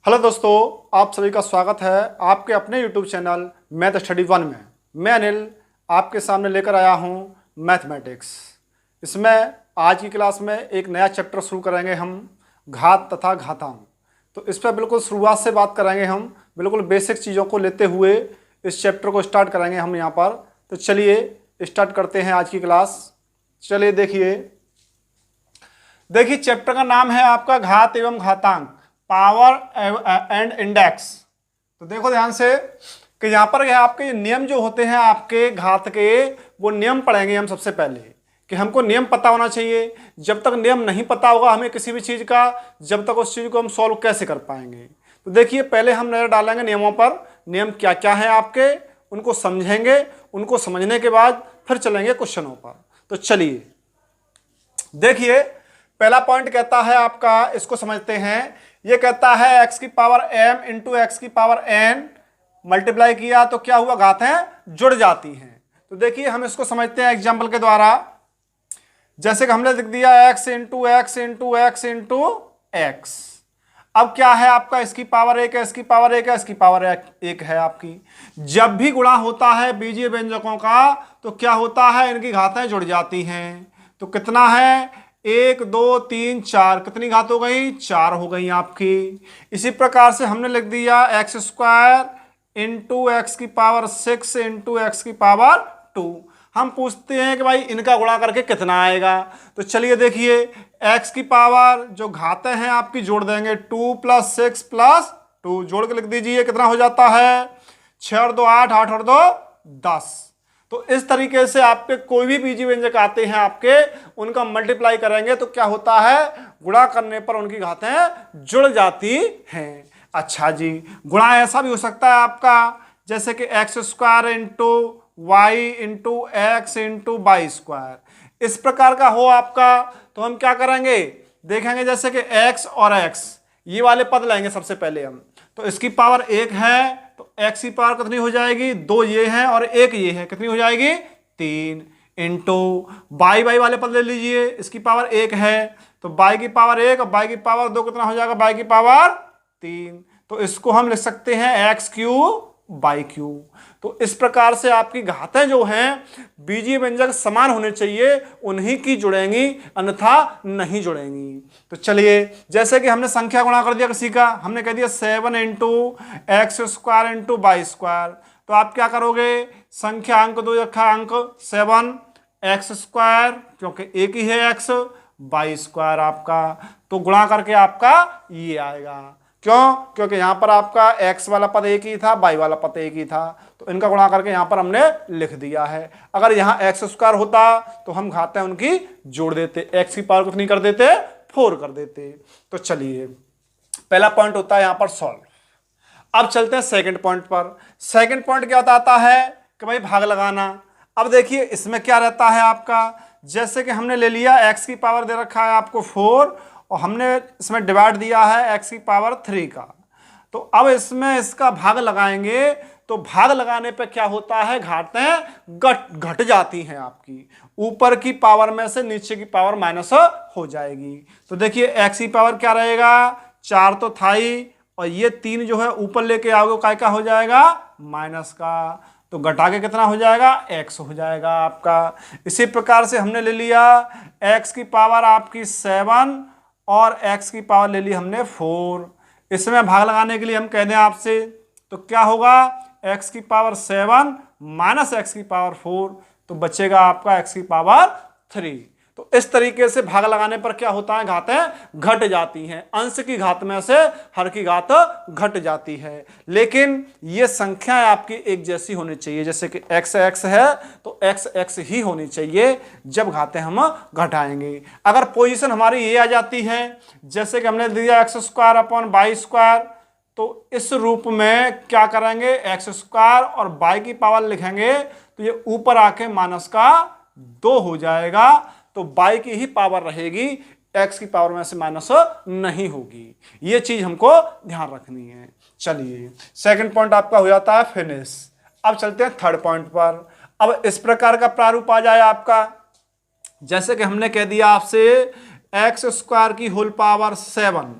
Hello दोस्तों, आप सभी का स्वागत है आपके अपने YouTube channel math study one में। मैं अनिल आपके सामने लेकर आया हूं मैथमेटिक्स। इसमें आज की क्लास में एक नया चैप्टर शुरू करेंगे हम, घात तथा घातांक। तो इस पर बिल्कुल शुरुआत से बात करेंगे हम, बिल्कुल बेसिक चीज़ों को लेते हुए इस चैप्टर को स्टार्ट करेंगे हम यहाँ पर। तो चलिए स्टार्ट करते हैं आज की क्लास। चलिए देखिए चैप्टर का नाम है आपका घात एवं घातांक, पावर एंड इंडेक्स। तो देखो ध्यान से कि यहाँ पर आपके नियम जो होते हैं आपके घात के, वो नियम पढ़ेंगे हम सबसे पहले कि हमको नियम पता होना चाहिए। जब तक नियम नहीं पता होगा हमें किसी भी चीज़ का, जब तक उस चीज़ को हम सॉल्व कैसे कर पाएंगे। तो देखिए पहले हम नज़र डालेंगे नियमों पर, नियम क्या क्या है आपके, उनको समझेंगे। उनको समझने के बाद फिर चलेंगे क्वेश्चनों पर। तो चलिए देखिए, पहला पॉइंट कहता है आपका, इसको समझते हैं। ये कहता है x की पावर m इंटू एक्स की पावर n मल्टीप्लाई किया तो क्या हुआ, घातें जुड़ जाती हैं। तो देखिए हम इसको समझते हैं एग्जाम्पल के द्वारा। जैसे कि हमने लिख दिया x into x into x into x. अब क्या है आपका, इसकी पावर एक है, इसकी पावर एक है, इसकी पावर एक है आपकी। जब भी गुणा होता है बीजीय व्यंजकों का तो क्या होता है, इनकी घातें जुड़ जाती हैं। तो कितना है, 1 2 3 4, कितनी घात हो गई, 4 हो गई आपकी। इसी प्रकार से हमने लिख दिया एक्स स्क्वायर इंटू एक्स की पावर 6 इंटू एक्स की पावर 2। हम पूछते हैं कि भाई इनका गुणा करके कितना आएगा। तो चलिए देखिए, एक्स की पावर जो घातें हैं आपकी जोड़ देंगे, 2 + 6 + 2 जोड़ के लिख दीजिए, कितना हो जाता है, 6 और 2 8, 8 और 2 10। तो इस तरीके से आपके कोई भी बीजीय व्यंजक आते हैं आपके, उनका मल्टीप्लाई करेंगे तो क्या होता है, गुणा करने पर उनकी घातें जुड़ जाती हैं। अच्छा जी, गुणा ऐसा भी हो सकता है आपका, जैसे कि x square into y into x into y square, इस प्रकार का हो आपका। तो हम क्या करेंगे, देखेंगे जैसे कि एक्स और एक्स, ये वाले पद लेंगे सबसे पहले हम। तो इसकी पावर 1 है तो x की पावर कितनी हो जाएगी, 2 ये है और 1 ये है, कितनी हो जाएगी, 3 इंटू बाई बाई वाले पद ले लीजिए, इसकी पावर 1 है तो बाई की पावर 1 और बाई की पावर 2, कितना हो जाएगा, बाई की पावर 3। तो इसको हम लिख सकते हैं x³ बाई क्यूब। तो इस प्रकार से आपकी घातें जो हैं बीजीय व्यंजक समान होने चाहिए, उन्हीं की जुड़ेंगी, अन्यथा नहीं जुड़ेंगी। तो चलिए, जैसे कि हमने संख्या गुणा कर दिया किसी का, हमने कह दिया 7 into x square into y square. तो आप क्या करोगे, संख्या अंक 2 रखा, अंक 7 एक्स स्क्वायर, क्योंकि एक ही है एक्स, वाई स्क्वायर आपका, तो गुणा करके आपका ये आएगा। क्यों, क्योंकि यहाँ पर आपका x वाला पद एक ही था, y वाला पद एक ही था, तो इनका गुणा करके यहाँ पर हमने लिख दिया है। अगर यहाँ एक्स स्क्वायर होता तो हम घातें उनकी जोड़ देते, x की पावर कितनी कर देते, 4 कर देते। तो चलिए, पहला पॉइंट होता है यहाँ पर सॉल्व। अब चलते हैं सेकंड पॉइंट पर। सेकंड पॉइंट क्या बताता है कि भाई भाग लगाना। अब देखिए इसमें क्या रहता है आपका, जैसे कि हमने ले लिया x की पावर दे रखा है आपको 4 और हमने इसमें डिवाइड दिया है x की पावर 3 का। तो अब इसमें इसका भाग लगाएंगे तो भाग लगाने पे क्या होता है, घातें घट जाती हैं आपकी, ऊपर की पावर में से नीचे की पावर माइनस हो जाएगी। तो देखिए x की पावर क्या रहेगा, 4 तो था ही, और ये 3 जो है ऊपर लेके आओगे काय का हो जाएगा, माइनस का। तो घटा के कितना हो जाएगा, x हो जाएगा आपका। इसी प्रकार से हमने ले लिया x की पावर आपकी 7 और x की पावर ले ली हमने 4। इसमें भाग लगाने के लिए हम कह दें आपसे, तो क्या होगा, x की पावर 7 माइनस x की पावर 4, तो बचेगा आपका x की पावर 3। तो इस तरीके से भाग लगाने पर क्या होता है, घातें घट जाती हैं, अंश की घात में से हर की घात घट जाती है। लेकिन ये संख्याएं आपकी एक जैसी होनी चाहिए, जैसे कि x x है तो x x ही होनी चाहिए जब घातें हम घटाएंगे। अगर पोजीशन हमारी ये आ जाती है, जैसे कि हमने दिया x square upon y square, तो इस रूप में क्या करेंगे, एक्स स्क्वायर और वाई की पावर लिखेंगे तो ये ऊपर आके माइनस का 2 हो जाएगा, तो y की ही पावर रहेगी, x की पावर में से माइनस नहीं होगी। ये चीज हमको ध्यान रखनी है। चलिए, सेकंड पॉइंट आपका हो जाता है फिनिश। अब चलते हैं थर्ड पॉइंट पर। अब इस प्रकार का प्रारूप आ जाए आपका, जैसे कि हमने कह दिया आपसे x² की होल पावर 7।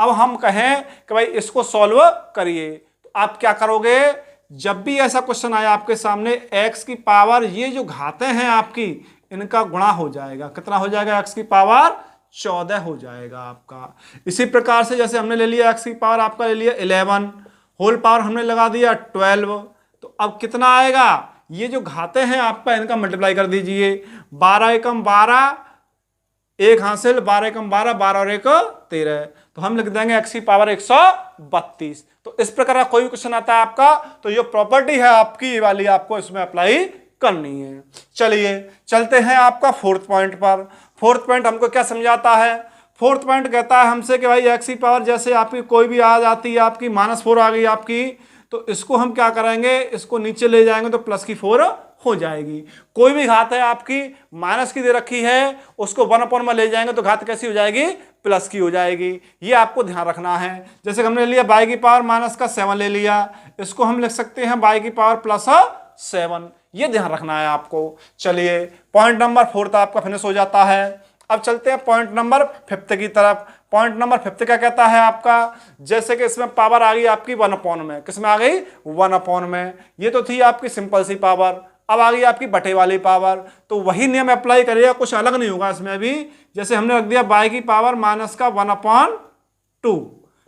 अब हम कहें कि भाई इसको सॉल्व करिए, तो आप क्या करोगे, जब भी ऐसा क्वेश्चन आया आपके सामने x की पावर, ये जो घातें हैं आपकी इनका गुणा हो जाएगा, कितना हो जाएगा, x की पावर 14 हो जाएगा आपका। इसी प्रकार से जैसे हमने ले लिया x की पावर आपका ले लिया 11, होल पावर हमने लगा दिया 12, तो अब कितना आएगा, ये जो घाते हैं आपका इनका मल्टीप्लाई कर दीजिए, 12 एकम 12, एक हासिल, 12 एकम 12, 12 और एक 13, तो हम लिख देंगे x की पावर 132। तो इस प्रकार का कोई भी क्वेश्चन आता है आपका तो ये प्रॉपर्टी है आपकी, ये वाली आपको इसमें अप्लाई करनी है। चलिए चलते हैं आपका फोर्थ पॉइंट पर। फोर्थ पॉइंट हमको क्या समझाता है, फोर्थ पॉइंट कहता है हमसे कि भाई x की पावर जैसे आपकी कोई भी आ जाती है, आपकी -4 आ गई आपकी, तो इसको हम क्या करेंगे, इसको नीचे ले जाएंगे तो +4 हो जाएगी। कोई भी घात है आपकी माइनस की दे रखी है, उसको 1 में ले जाएंगे तो घात कैसी हो जाएगी, प्लस की हो जाएगी। ये आपको ध्यान रखना है। जैसे हमने लिया y की पावर -7 ले लिया, इसको हम लिख सकते हैं y की पावर +7, ये ध्यान रखना है आपको। चलिए पॉइंट नंबर 4 आपका फिनिश हो जाता है। अब चलते हैं पॉइंट नंबर 5 की तरफ। पॉइंट नंबर 5 क्या कहता है आपका, जैसे कि इसमें पावर आ गई आपकी 1 में, किसमें आ गई, 1 में, ये तो थी आपकी सिंपल सी पावर, अब आ गई आपकी बटे वाली पावर, तो वही नियम अप्लाई करिएगा, कुछ अलग नहीं होगा इसमें भी। जैसे हमने रख दिया y की पावर -1/2,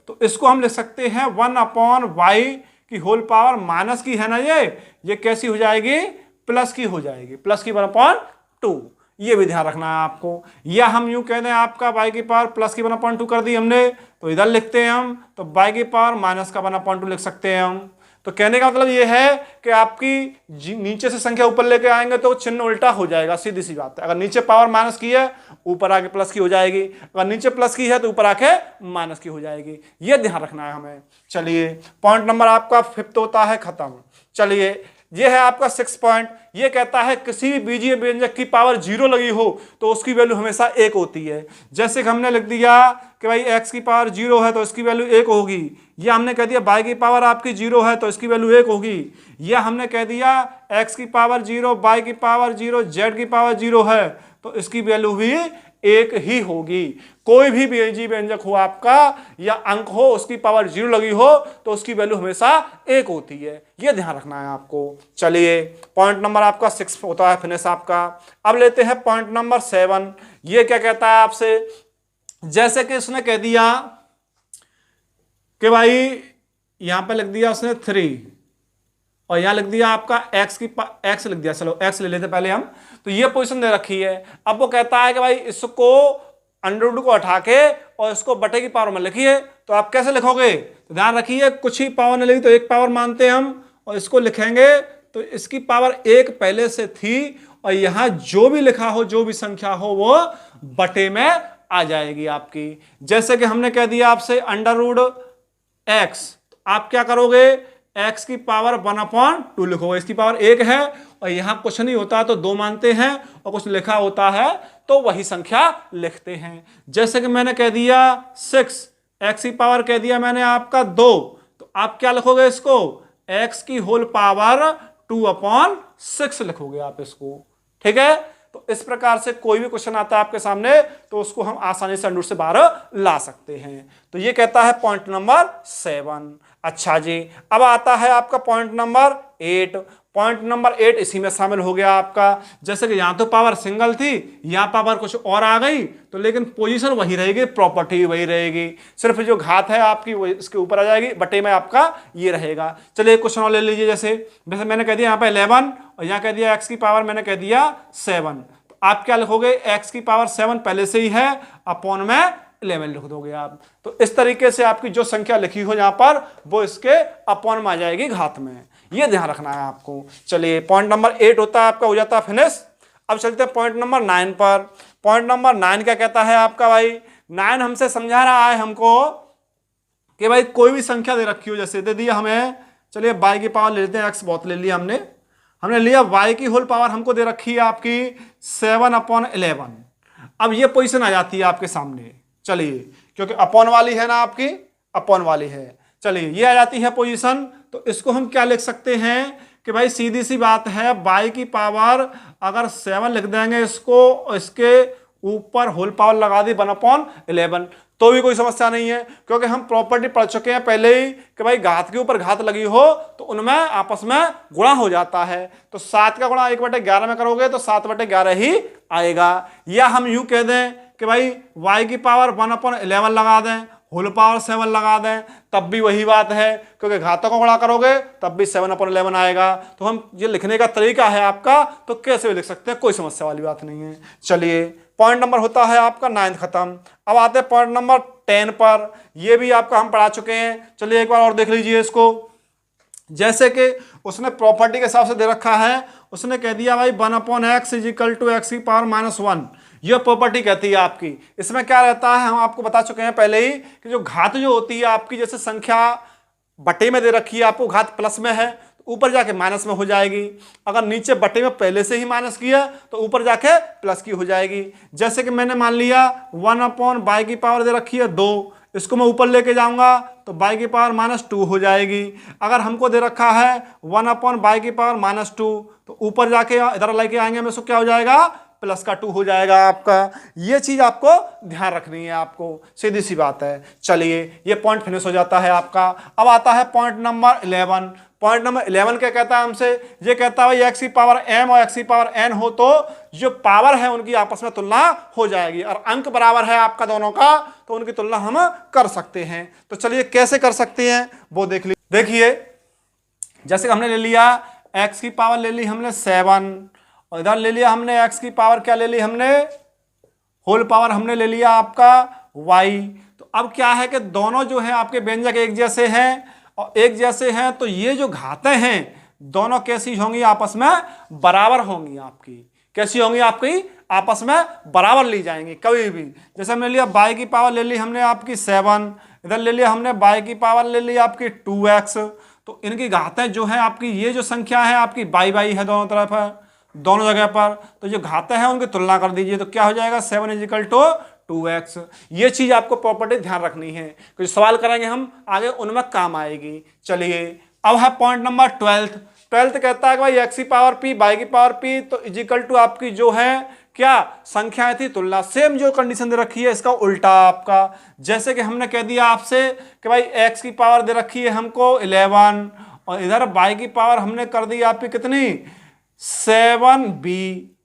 तो इसको हम लिख सकते हैं 1/y की होल पावर, माइनस की है ना ये कैसी हो जाएगी, प्लस की हो जाएगी, प्लस की 1/2, ये भी ध्यान रखना है आपको। या हम यूं कह दें आपका y की पावर प्लस की 1/2 कर दी हमने, तो इधर लिखते हैं हम, तो y की पावर -1/2 लिख सकते हैं हम। तो कहने का मतलब ये है कि आपकी नीचे से संख्या ऊपर लेके आएंगे तो चिन्ह उल्टा हो जाएगा, सीधी सी बात है। अगर नीचे पावर माइनस की है ऊपर आके प्लस की हो जाएगी, अगर नीचे प्लस की है तो ऊपर आके माइनस की हो जाएगी, ये ध्यान रखना है हमें। चलिए पॉइंट नंबर आपका 5 होता है खत्म। चलिए ये है आपका 6 पॉइंट, ये कहता है किसी भी बीजीय व्यंजक की पावर 0 लगी हो तो उसकी वैल्यू हमेशा 1 होती है। जैसे कि हमने लिख दिया कि भाई x की पावर 0 है तो इसकी वैल्यू 1 होगी, या हमने कह दिया y की पावर आपकी 0 है तो इसकी वैल्यू 1 होगी, या हमने कह दिया x की पावर 0, y की पावर 0, z की पावर 0 है तो इसकी वैल्यू भी 1 ही होगी। कोई भी बीजीय व्यंजक हो आपका या अंक हो उसकी पावर 0 लगी हो तो उसकी वैल्यू हमेशा 1 होती है, ये ध्यान रखना है आपको। चलिए पॉइंट नंबर आपका 6 होता है फिनिश आपका। अब लेते हैं पॉइंट नंबर 7। ये क्या कहता है आपसे, जैसे कि उसने कह दिया कि भाई यहां पे लिख दिया उसने 3 और यहां लिख दिया आपका x लिख दिया, चलो x ले लेते पहले हम, तो ये पोजीशन दे रखी है। अब वो कहता है कि भाई इसको अंडर को हटा के और इसको बटे की पावर में लिखिए, तो आप कैसे लिखोगे, तो ध्यान रखिए कुछ ही पावर नहीं लगी तो एक पावर मानते हैं हम, और इसको लिखेंगे तो इसकी पावर 1 पहले से थी और यहां जो भी लिखा हो, जो भी संख्या हो वो बटे में आ जाएगी आपकी। जैसे कि हमने कह दिया आपसे √x, तो आप क्या करोगे, x की पावर 1/2 लिखोगे, इसकी पावर 1 है और यहां कुछ नहीं होता तो 2 मानते हैं और कुछ लिखा होता है तो वही संख्या लिखते हैं। जैसे कि मैंने कह दिया 6, x की पावर कह दिया मैंने आपका 2, तो आप क्या लिखोगे इसको, x की होल पावर 2/6 लिखोगे आप इसको, ठीक है। तो इस प्रकार से कोई भी क्वेश्चन आता है आपके सामने तो उसको हम आसानी से अंडर से बाहर ला सकते हैं। तो ये कहता है पॉइंट नंबर 7। अच्छा जी, अब आता है आपका पॉइंट नंबर 8। पॉइंट नंबर 8 इसी में शामिल हो गया आपका। जैसे कि यहां तो पावर सिंगल थी, यहां पावर कुछ और आ गई तो लेकिन पोजीशन वही रहेगी, प्रॉपर्टी वही रहेगी, सिर्फ जो घात है आपकी वो इसके ऊपर आ जाएगी, बटे में आपका ये रहेगा। चलिए क्वेश्चन और ले लीजिए। जैसे मैंने कह दिया यहाँ पे 11 और यहाँ कह दिया x की पावर मैंने कह दिया 7, तो आप क्या लिखोगे, x की पावर 7 पहले से ही है, अपॉन में 11 लिख दोगे आप। तो इस तरीके से आपकी जो संख्या लिखी हो यहाँ पर वो इसके अपॉन में आ जाएगी, घात में, ये ध्यान रखना है आपको। चलिए पॉइंट नंबर 8 होता है आपका, हो जाता है फिनिश। अब चलते हैं पॉइंट नंबर 9 पर। पॉइंट नंबर 9 क्या कहता है आपका, भाई 9 हमसे समझा रहा है हमको कि भाई कोई भी संख्या दे रखी हो, जैसे दे दिया हमें, चलिए y की पावर ले लेते हैं, x बहुत ले लिया हमने लिया y की होल पावर हमको दे रखी है आपकी 7/11। अब ये पोजीशन आ जाती है आपके सामने, चलिए क्योंकि अपॉन वाली है ना आपकी, अपॉन वाली है, चलिए ये आ जाती है पोजीशन। तो इसको हम क्या लिख सकते हैं कि भाई सीधी सी बात है, y की पावर अगर 7 लिख देंगे इसको, इसके ऊपर होल पावर लगा दी 1/11, तो भी कोई समस्या नहीं है, क्योंकि हम प्रॉपर्टी पढ़ चुके हैं पहले ही कि भाई घात के ऊपर घात लगी हो तो उनमें आपस में गुणा हो जाता है। तो 7 का गुणा 1/11 में करोगे तो 7/11 ही आएगा। या हम यूं कह दें कि भाई y की पावर 1/11 लगा दें, होल पावर 7 लगा दें, तब भी वही बात है, क्योंकि घातों को गुणा करोगे तब भी 7/11 आएगा। तो हम ये लिखने का तरीका है आपका, तो कैसे भी लिख सकते हैं, कोई समस्या वाली बात नहीं है। चलिए पॉइंट नंबर होता है आपका 9 खत्म। अब आते हैं पॉइंट नंबर 10 पर। ये भी आपका हम पढ़ा चुके हैं, चलिए एक बार और देख लीजिए इसको। जैसे कि उसने प्रॉपर्टी के हिसाब से दे रखा है, उसने कह दिया भाई 1/x = x की पावर -1, यह प्रॉपर्टी कहती है आपकी। इसमें क्या रहता है, हम आपको बता चुके हैं पहले ही कि जो घात जो होती है आपकी, जैसे संख्या बटे में दे रखी है आपको, घात प्लस में है तो ऊपर जाके माइनस में हो जाएगी। अगर नीचे बटे में पहले से ही माइनस किया तो ऊपर जाके प्लस की हो जाएगी। जैसे कि मैंने मान लिया 1/y की पावर दे रखी है 2, इसको मैं ऊपर लेके जाऊंगा तो y की पावर -2 हो जाएगी। अगर हमको दे रखा है 1/y की पावर -2, तो ऊपर जाके इधर लेके आएंगे हम, इसको क्या हो जाएगा, प्लस का 2 हो जाएगा आपका। ये चीज आपको ध्यान रखनी है, आपको सीधी सी बात है। चलिए ये पॉइंट फिनिश हो जाता है आपका। अब आता है पॉइंट नंबर 11। पॉइंट नंबर 11 क्या कहता है हमसे, ये कहता है x की पावर m और x की पावर n हो तो जो पावर है उनकी आपस में तुलना हो जाएगी, और अंक बराबर है आपका दोनों का, तो उनकी तुलना हम कर सकते हैं। तो चलिए कैसे कर सकते हैं वो देख लीजिए। देखिए जैसे हमने ले लिया x की पावर ले ली हमने 7, और इधर ले लिया हमने x की पावर क्या ले ली हमने, होल पावर हमने ले लिया आपका y। तो अब क्या है कि दोनों जो है आपके व्यंजक एक जैसे हैं, और एक जैसे हैं तो ये जो घातें हैं दोनों कैसी होंगी, आपस में बराबर होंगी आपकी। कैसी होंगी आपकी, आपस में बराबर ली जाएंगी कभी भी। जैसे हमने लिया y की पावर ले ली हमने आपकी 7, इधर ले लिया हमने y की पावर ले ली आपकी 2x, तो इनकी घातें जो है आपकी, ये जो संख्या है आपकी y है दोनों तरफ है, दोनों जगह पर, तो जो घातें हैं उनकी तुलना कर दीजिए तो क्या हो जाएगा 7 = 2x। ये चीज आपको प्रॉपर्टी ध्यान रखनी है, कुछ सवाल करेंगे हम आगे उनमें काम आएगी। चलिए अब है पॉइंट नंबर 12 कहता है कि भाई x की पावर p y की पावर p तो = आपकी जो है क्या संख्याएं थी तुलना, सेम जो कंडीशन दे रखी है इसका उल्टा आपका। जैसे कि हमने कह दिया आपसे कि भाई x की पावर दे रखी है हमको 11, और इधर y की पावर हमने कर दी आपकी कितनी 7b,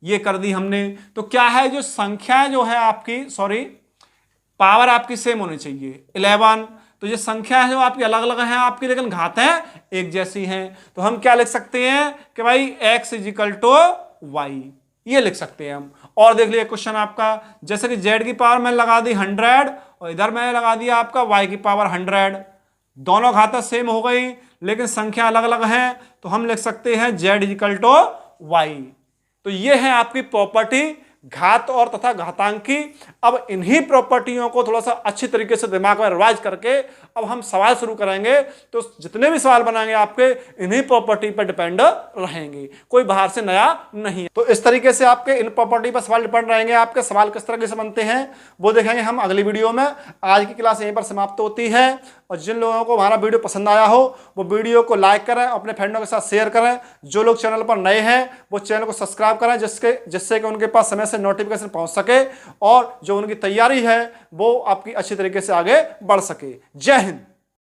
ये कर दी हमने। तो क्या है, जो संख्याएं जो है आपकी, सॉरी पावर आपकी सेम होनी चाहिए 11, तो ये संख्या है जो आपकी अलग अलग हैं आपकी, लेकिन घातें एक जैसी हैं। तो हम क्या लिख सकते हैं कि भाई x = y, ये लिख सकते हैं हम। और देख लिया क्वेश्चन आपका, जैसे कि z की पावर मैंने लगा दी 100, और इधर मैंने लगा दिया आपका y की पावर 100, दोनों घातें सेम हो गई लेकिन संख्या अलग अलग हैं, तो हम लिख सकते हैं z = y। तो ये है आपकी प्रॉपर्टी घात और तथा घातांक की। अब इन्हीं प्रॉपर्टियों को थोड़ा सा अच्छी तरीके से दिमाग में रिवाइज करके अब हम सवाल शुरू करेंगे, तो जितने भी सवाल बनाएंगे आपके इन्हीं प्रॉपर्टी पर डिपेंड रहेंगे, कोई बाहर से नया नहीं। तो इस तरीके से आपके इन प्रॉपर्टी पर सवाल डिपेंड रहेंगे। आपके सवाल किस तरीके से बनते हैं वो देखेंगे हम अगली वीडियो में। आज की क्लास यहीं पर समाप्त होती है, और जिन लोगों को हमारा वीडियो पसंद आया हो वो वीडियो को लाइक करें, अपने फ्रेंडों के साथ शेयर करें। जो लोग चैनल पर नए हैं वो चैनल को सब्सक्राइब करें, जिससे कि उनके पास समय से नोटिफिकेशन पहुंच सके, और जो उनकी तैयारी है वो आपकी अच्छी तरीके से आगे बढ़ सके। जय हिंद।